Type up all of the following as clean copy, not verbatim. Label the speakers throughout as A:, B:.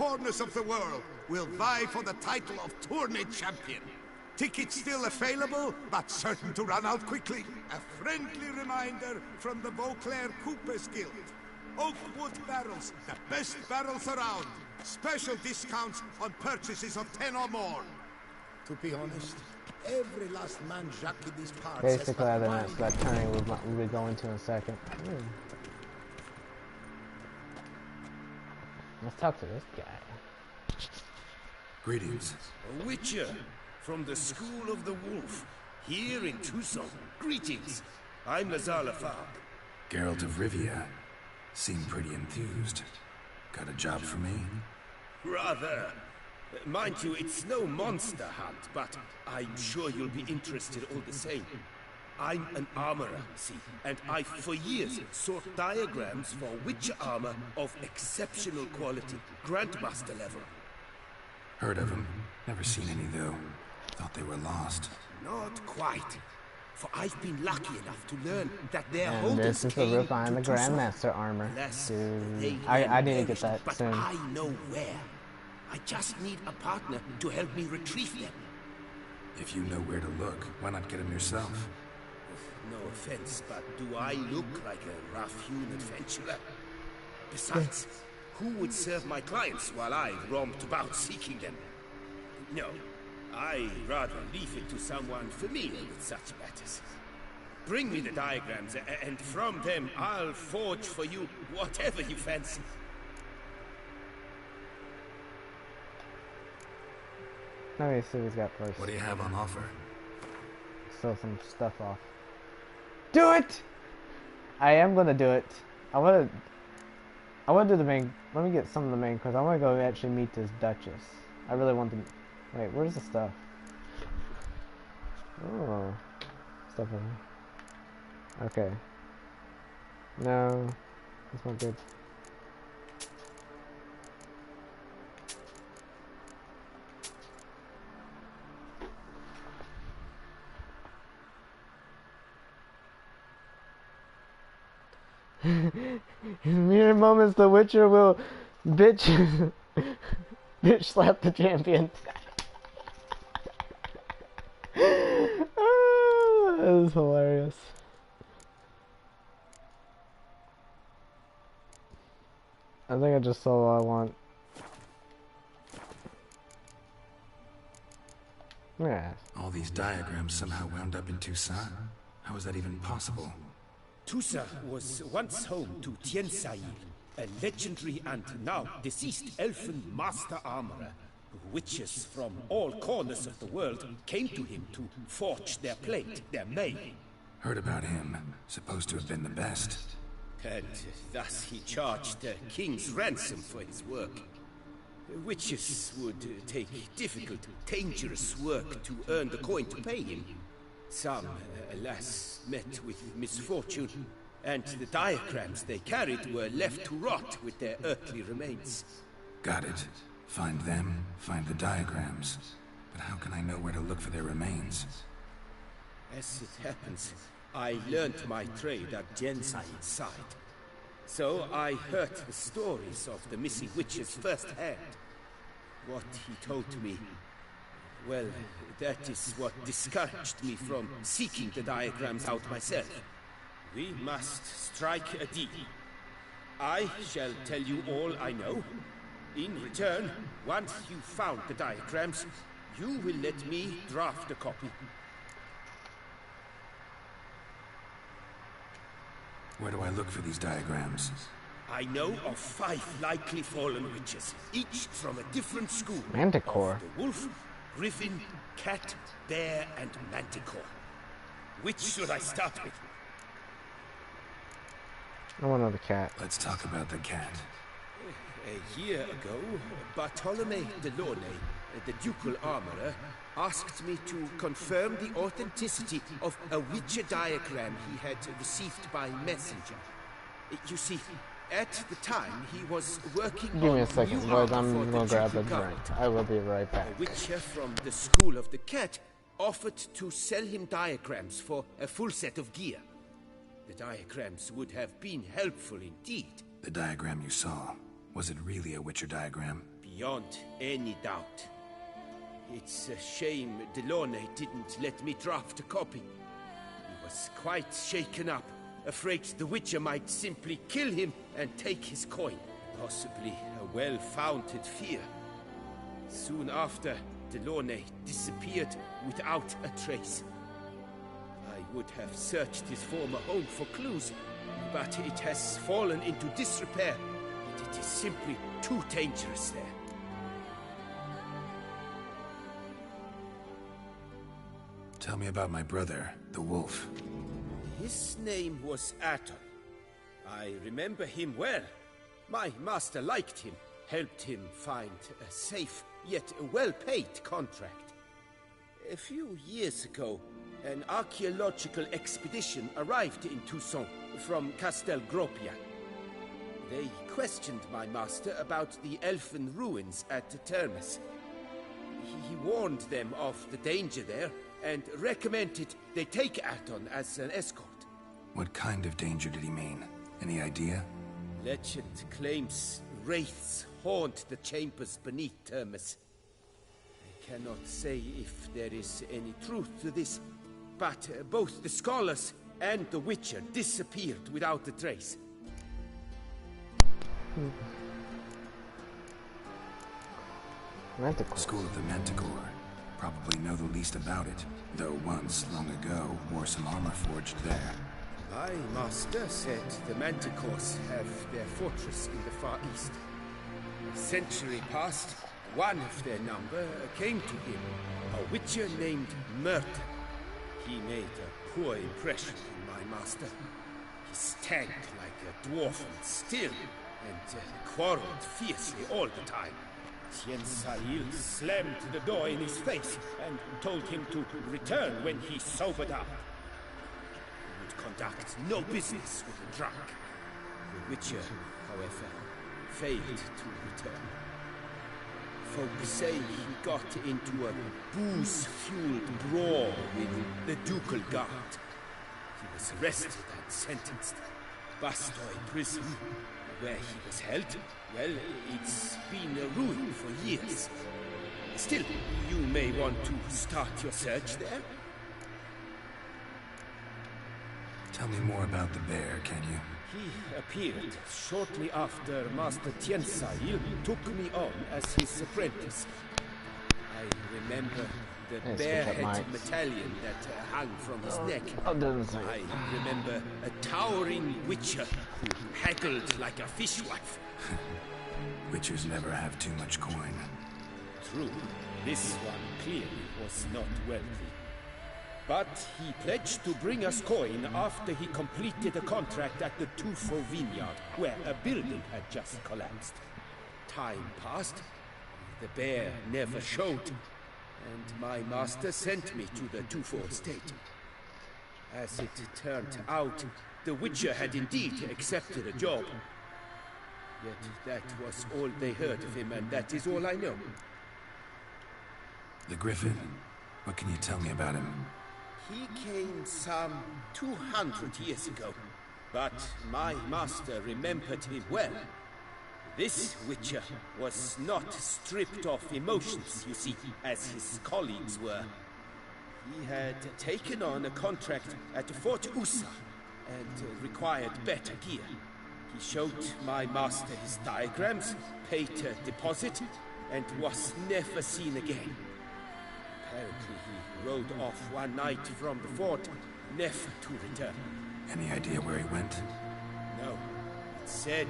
A: corners of the world will vie for the title of tourney champion. Tickets still available, but certain to run out quickly. A friendly reminder from the Beauclair Coopers Guild. Oakwood barrels, the best barrels around. Special discounts on purchases of 10 or more. To be honest, every last man Jacques in these parts
B: basically, that's that turning we'll be going to in a second. Let's talk to this guy.
C: Greetings.
D: A witcher from the School of the Wolf, here in Tucson. Greetings. I'm Lazar Lafargue.
C: Geralt of Rivia. Seem pretty enthused. Got a job for me?
D: Rather. Mind you, it's no monster hunt, but I'm sure you'll be interested all the same. I'm an armorer, see, and I've for years sought diagrams for witcher armor of exceptional quality, Grandmaster level.
C: Heard of them. Never seen any, though. Thought they were lost.
D: Not quite. For I've been lucky enough to learn that their
B: And
D: holders
B: this is
D: came
B: where we'll find the
D: to Tucson.
B: Grandmaster armor. Dude.
D: I
B: I need to get that
D: but
B: soon.
D: I know where. I just need a partner to help me retrieve them.
C: If you know where to look, why not get them yourself?
D: No offense, but do I look like a rough-hewn adventurer? Besides, who would serve my clients while I romped about seeking them? No, I'd rather leave it to someone familiar with such matters. Bring me the diagrams, and from them I'll forge for you whatever you fancy.
B: Let me see what he's got first.
C: What do you have on offer?
B: Sell some stuff off. Do it! I am gonna do it. I wanna do the main. Let me get some of the main quests. I wanna go actually meet this Duchess. I really want to. Wait, where's the stuff? Oh, stuff over here. Okay. No, that's not good. In mere moments, the Witcher will bitch slap the champion. Oh, that is hilarious. I think I just saw what I want. Yeah.
C: All these diagrams somehow wound up in Tucson? How is that even possible?
D: Tusa was once home to Tiensail, a legendary and now deceased elfin master armorer. Witches from all corners of the world came to him to forge their plate, their mail.
C: Heard about him. Supposed to have been the best.
D: And thus he charged a king's ransom for his work. Witches would take difficult, dangerous work to earn the coin to pay him. Some, alas, met with misfortune, and the diagrams they carried were left to rot with their earthly remains.
C: Got it. Find them, find the diagrams. But how can I know where to look for their remains?
D: As it happens, I learned my trade at Jensail's side. So I heard the stories of the missing witches firsthand. What he told me, well, that is what discouraged me from seeking the diagrams out myself. We must strike a deal. I shall tell you all I know. In return, once you've found the diagrams, you will let me draft a copy.
C: Where do I look for these diagrams?
D: I know of 5 likely fallen witches, each from a different school.
B: Manticore.
D: Of the wolf, griffin, cat, bear, and manticore. Which should I start with?
B: I want to know the cat.
C: Let's talk about the cat.
D: A year ago, Bartolome de Launay, the ducal armorer, asked me to confirm the authenticity of a witcher diagram he had received by messenger. You see, at the time he was working on
B: Give me a second,
D: new
B: boys.
D: armor
B: I'm
D: for
B: gonna
D: the
B: grab
D: ducal
B: a
D: guard.
B: drink. I will be right back.
D: A witcher from the School of the Cat offered to sell him diagrams for a full set of gear. The diagrams would have been helpful indeed.
C: The diagram you saw, was it really a Witcher diagram?
D: beyond any doubt. It's a shame Delaunay didn't let me draft a copy. He was quite shaken up, afraid the Witcher might simply kill him and take his coin. Possibly a well-founded fear. Soon after, Delaunay disappeared without a trace. I would have searched his former home for clues, but it has fallen into disrepair, and it is simply too dangerous there.
C: Tell me about my brother, the wolf.
D: His name was Aton. I remember him well. My master liked him, helped him find a safe, yet a well-paid contract. A few years ago, an archaeological expedition arrived in Toussaint from Castel Gropia. They questioned my master about the elfin ruins at Termes. He warned them of the danger there and recommended they take Aton as an escort.
C: What kind of danger did he mean? Any idea?
D: Legend claims wraiths haunt the chambers beneath Termes. I cannot say if there is any truth to this, but both the scholars and the Witcher disappeared without a trace.
B: Manticore.
C: School of the Manticore. Probably know the least about it, though once, long ago, wore some armor forged there.
D: My master said the Manticores have their fortress in the Far East. A century past, one of their number came to him, a Witcher named Merton. He made a poor impression on my master. He stank like a dwarfen still, and quarreled fiercely all the time. Tiensail slammed the door in his face and told him to return when he sobered up. He would conduct no business with a drunk. The Witcher, however, failed to return. Folks say he got into a booze-fueled brawl with the Ducal Guard. He was arrested and sentenced. Bastoy Prison, where he was held, well, it's been a ruin for years. Still, you may want to start your search there.
C: Tell me more about the bear, can you?
D: He appeared shortly after Master Tiensail took me on as his apprentice. I remember the bare-headed medallion that hung from his neck. I remember a towering Witcher who haggled like a fishwife.
C: Witchers never have too much coin.
D: True, this one clearly was not wealthy. But he pledged to bring us coin after he completed a contract at the Tufo vineyard, where a building had just collapsed. Time passed, the bear never showed, and my master sent me to the Tufo estate. As it turned out, the Witcher had indeed accepted a job. Yet that was all they heard of him, and that is all I know.
C: The Griffin? What can you tell me about him?
D: He came some 200 years ago, but my master remembered him well. This Witcher was not stripped of emotions, you see, as his colleagues were. He had taken on a contract at Fort Usa and required better gear. He showed my master his diagrams, paid a deposit, and was never seen again. Apparently he rode off one night from the fort, never to return.
C: Any idea where he went?
D: No. It said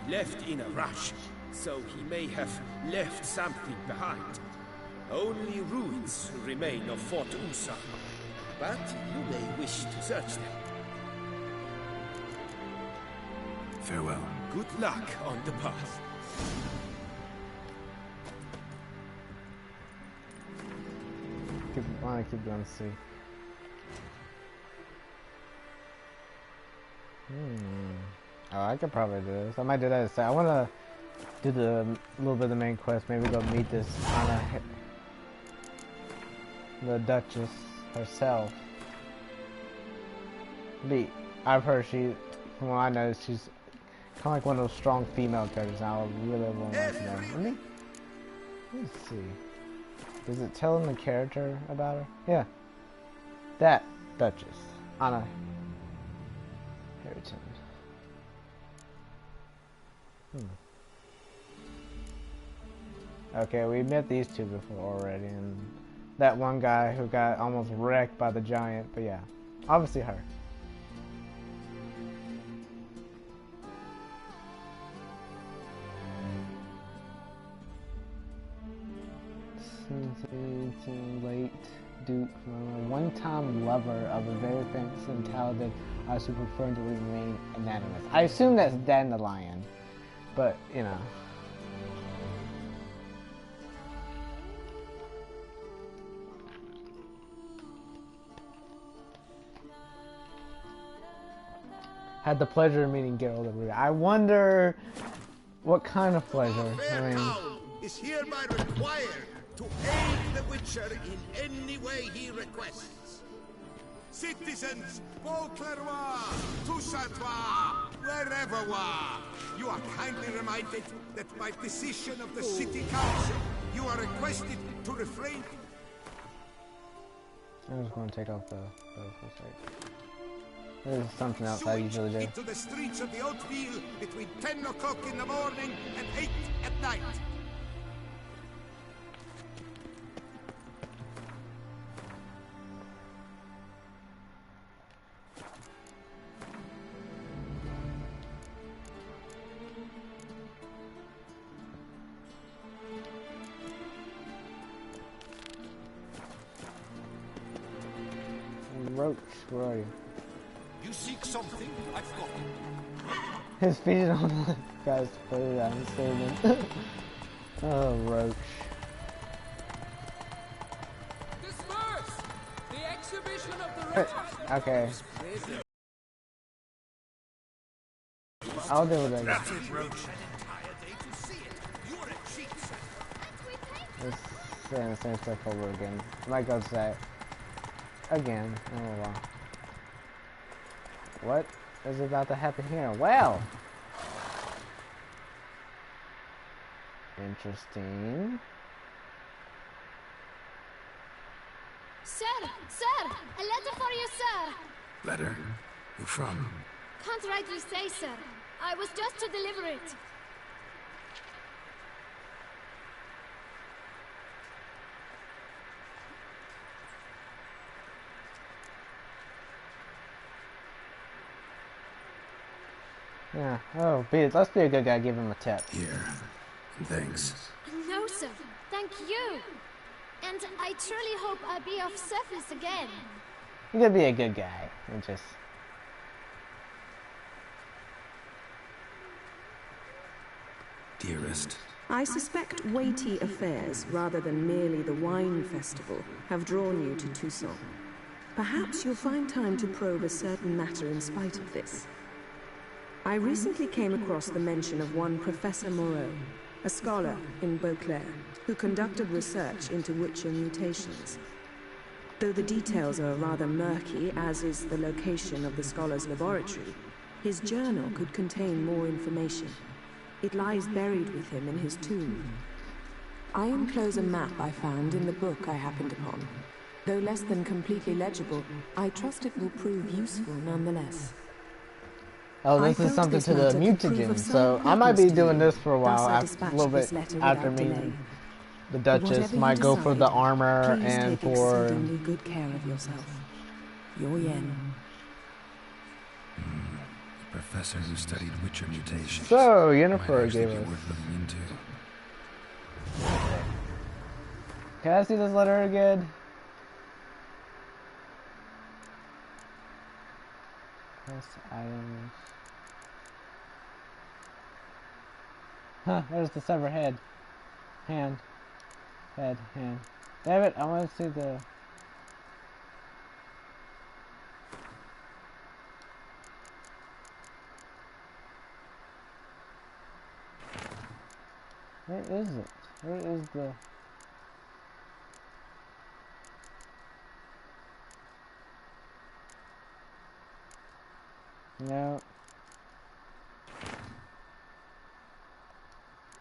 D: he left in a rush, so he may have left something behind. Only ruins remain of Fort Usa, but you may wish to search them.
C: Farewell.
D: Good luck on the path.
B: I want to keep going to see. Oh, I could probably do this. I might do that instead. I want to do the little bit of the main quest. Maybe go meet this the Duchess herself. I've heard from what I know, she's kind of like one of those strong female characters. I really want to know. Let's see. Does it tell him the character about her? Yeah. That Duchess. Anna Harrington. Okay, we met these two before already, and that one guy who got almost wrecked by the giant, but yeah. Obviously her. Late Duke, a one-time lover of a very famous and talented artist who preferred to remain anonymous. I assume that's Dandelion, but you know. Had the pleasure of meeting Geralt of Rivia. I wonder what kind of pleasure. I mean,
A: is hereby required to aid the Witcher in any way he requests. Citizens, Beauclervois, Toussaint-Trois, wherever you are kindly reminded that by decision of the City Council, you are requested to refrain.
B: I'm just going to take off the bow for a second. There's something else I usually do.
A: Into the streets of the Hauteville between 10 o'clock in the morning and 8 at night.
B: Roach, where are you?
A: You seek something? I've got it.
B: His feet on the guy's foot, I'm assuming. Oh, Roach.
E: Disperse! The exhibition of the Roach!
B: Okay. I'll do it again. Let's say the same stuff over again. Might go to that again. Oh wow. What is about to happen here? Well, interesting.
F: Sir, a letter for you, sir.
C: Letter? Who from?
F: Can't rightly say, sir. I was just to deliver it.
B: Yeah. Oh, let's be a good guy. Give him a tip.
C: Here. And thanks.
F: No, sir. Thank you. And I truly hope I'll be of service again.
B: You're gonna be a good guy and just.
C: Dearest.
G: I suspect weighty affairs, rather than merely the wine festival, have drawn you to Toussaint. Perhaps you'll find time to probe a certain matter in spite of this. I recently came across the mention of one Professor Moreau, a scholar in Beauclair, who conducted research into Witcher mutations. Though the details are rather murky, as is the location of the scholar's laboratory, his journal could contain more information. It lies buried with him in his tomb. I enclose a map I found in the book I happened upon. Though less than completely legible, I trust it will prove useful nonetheless.
B: Oh, this is something to the mutagen, so I might be doing this for a while, a little bit after meeting the Duchess. Might go for the armor and for...
G: good care of yourself. Your Yen.
C: The professor who studied Witcher mutations.
B: So, Yennefer gave us...
C: worth looking into.
B: Can I see this letter again? Quest items... Huh, there's the severed head. Hand. Head, hand. Damn it, I want to see the... Where is it? Where is the... No.